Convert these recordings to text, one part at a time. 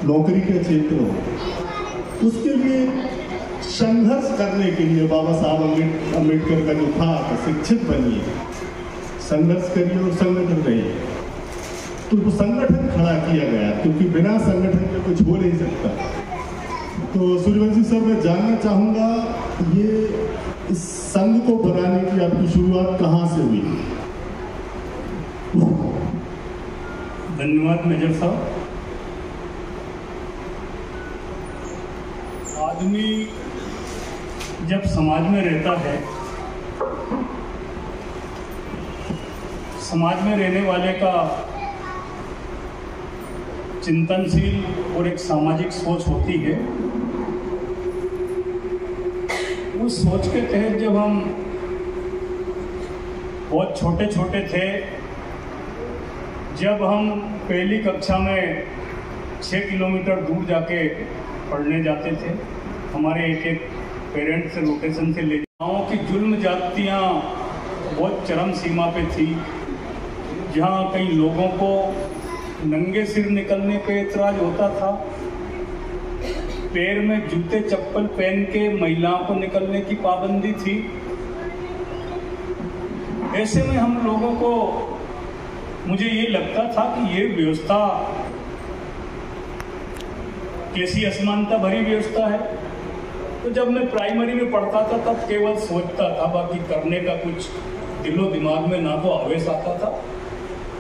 नौकरी के क्षेत्र हो, उसके लिए संघर्ष करने के लिए बाबा साहब अम्बेडकर का जो था कि शिक्षित बनिए, संघर्ष करिए और संगठन रहिए। तो वो संगठन खड़ा किया गया, क्योंकि बिना संगठन के कुछ हो नहीं सकता। तो सूर्यवंशी सर, मैं जानना चाहूँगा ये इस संघ को बनाने की आपकी शुरुआत कहाँ से हुई? धन्यवाद मेजर साहब। आदमी जब समाज में रहता है, समाज में रहने वाले का चिंतनशील और एक सामाजिक सोच होती है। उस सोच के तहत जब हम बहुत छोटे छोटे थे, जब हम पहली कक्षा में 6 किलोमीटर दूर जाके पढ़ने जाते थे, हमारे एक एक पेरेंट्स से रोटेशन से ले, गाँव की जुल्म जातियाँ बहुत चरम सीमा पे थी, जहाँ कई लोगों को नंगे सिर निकलने पे एतराज होता था, पैर में जूते चप्पल पहन के महिलाओं को निकलने की पाबंदी थी। ऐसे में हम लोगों को, मुझे ये लगता था कि ये व्यवस्था कैसी असमानता भरी व्यवस्था है। तो जब मैं प्राइमरी में पढ़ता था तब केवल सोचता था, बाकी करने का कुछ दिलो दिमाग में ना तो आवेश आता था,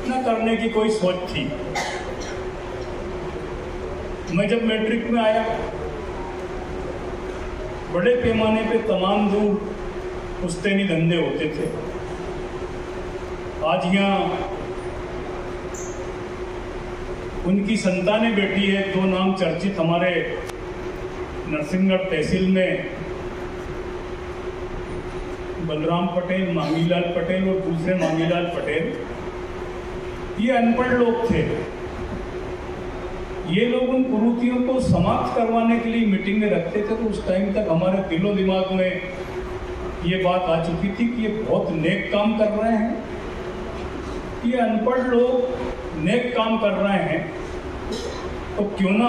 ना करने की कोई सोच थी। मैं जब मैट्रिक में आया, बड़े पैमाने पे तमाम दूर पुश्तैनी धंधे होते थे। आज यहाँ उनकी संतानें बैठी है, 2 नाम चर्चित हमारे नरसिंहगढ़ तहसील में, बलराम पटेल, मांगीलाल पटेल और दूसरे मांगीलाल पटेल। ये अनपढ़ लोग थे। ये लोग उन कुरीतियों को समाप्त करवाने के लिए मीटिंगें रखते थे। तो उस टाइम तक हमारे दिलो दिमाग में ये बात आ चुकी थी कि ये बहुत नेक काम कर रहे हैं। ये अनपढ़ लोग नेक काम कर रहे हैं, तो क्यों ना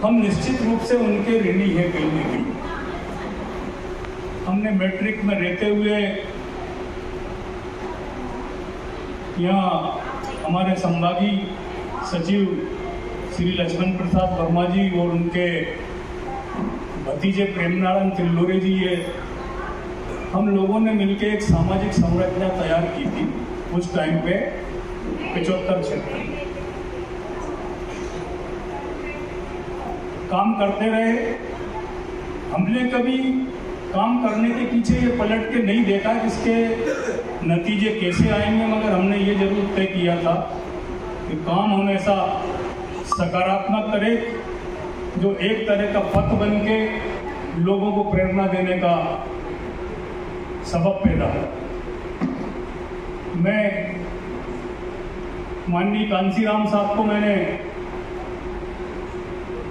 हम निश्चित रूप से उनके ऋणी हैं कहीं न कहीं। हमने मैट्रिक में रहते हुए यहाँ हमारे संभागीय सचिव श्री लक्ष्मण प्रसाद वर्मा जी और उनके भतीजे प्रेमनारायण तिल्लोरे जी, ये हम लोगों ने मिलकर एक सामाजिक संरचना तैयार की थी उस टाइम पे 75 क्षेत्र में। काम करते रहे। हमने कभी काम करने के पीछे ये पलट के नहीं देखा कि इसके नतीजे कैसे आएंगे, मगर हमने ये जरूर तय किया था कि काम हमेशा सकारात्मक करे, जो एक तरह का पथ बन के लोगों को प्रेरणा देने का सबब पैदा हो। मैं माननीय कांसीराम साहब को मैंने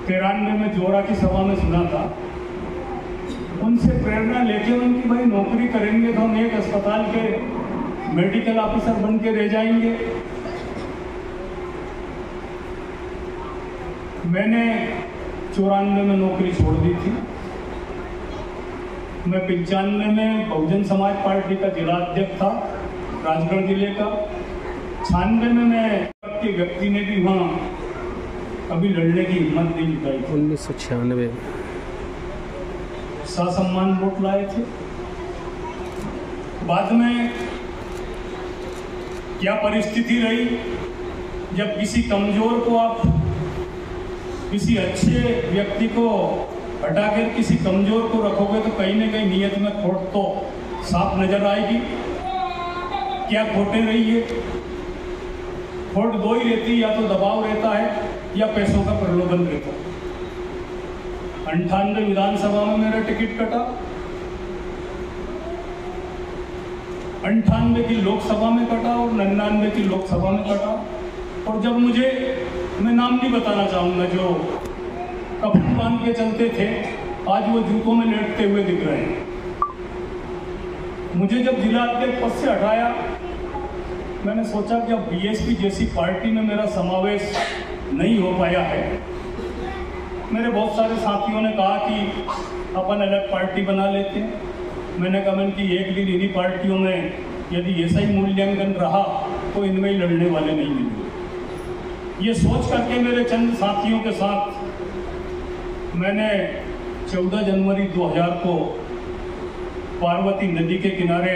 93 में जोरा की सभा में सुना था। उनसे प्रेरणा लेके उनकी भाई नौकरी करेंगे तो हम एक अस्पताल के मेडिकल ऑफिसर बन के रह जाएंगे। मैंने 94 में नौकरी छोड़ दी थी। मैं 95 में बहुजन समाज पार्टी का जिला अध्यक्ष था राजगढ़ जिले का। 96 में मैं के व्यक्ति ने भी वहाँ कभी लड़ने की हिम्मत नहीं जुटाई। 1996 ससम्मान वोट लाए थे। बाद में क्या परिस्थिति रही, जब किसी कमजोर को आप किसी अच्छे व्यक्ति को हटाकर किसी कमजोर को रखोगे तो कहीं ना कहीं नीयत में खोट तो साफ नजर आएगी। क्या खोटें रही है? खोट दो ही रहती, या तो दबाव रहता है या पैसों का प्रलोभन रहता है। 98 विधानसभा में मेरा टिकट कटा, 98 की लोकसभा में कटा और 99 की लोकसभा में कटा। और जब मुझे, मैं नाम नहीं बताना चाहूँगा, जो कपड़े बांध के चलते थे आज वो जूतों में लेटते हुए दिख रहे हैं। मुझे जब जिला अध्यक्ष पद से हटाया, मैंने सोचा कि अब बीएसपी जैसी पार्टी में मेरा समावेश नहीं हो पाया है। मेरे बहुत सारे साथियों ने कहा कि अपन अलग पार्टी बना लेते हैं। मैंने कहा कि एक दिन इन्हीं पार्टियों में यदि ऐसा ही मूल्यांकन रहा तो इनमें ही लड़ने वाले नहीं मिलेंगे। ये सोच करके मेरे चंद साथियों के साथ मैंने 14 जनवरी 2000 को पार्वती नदी के किनारे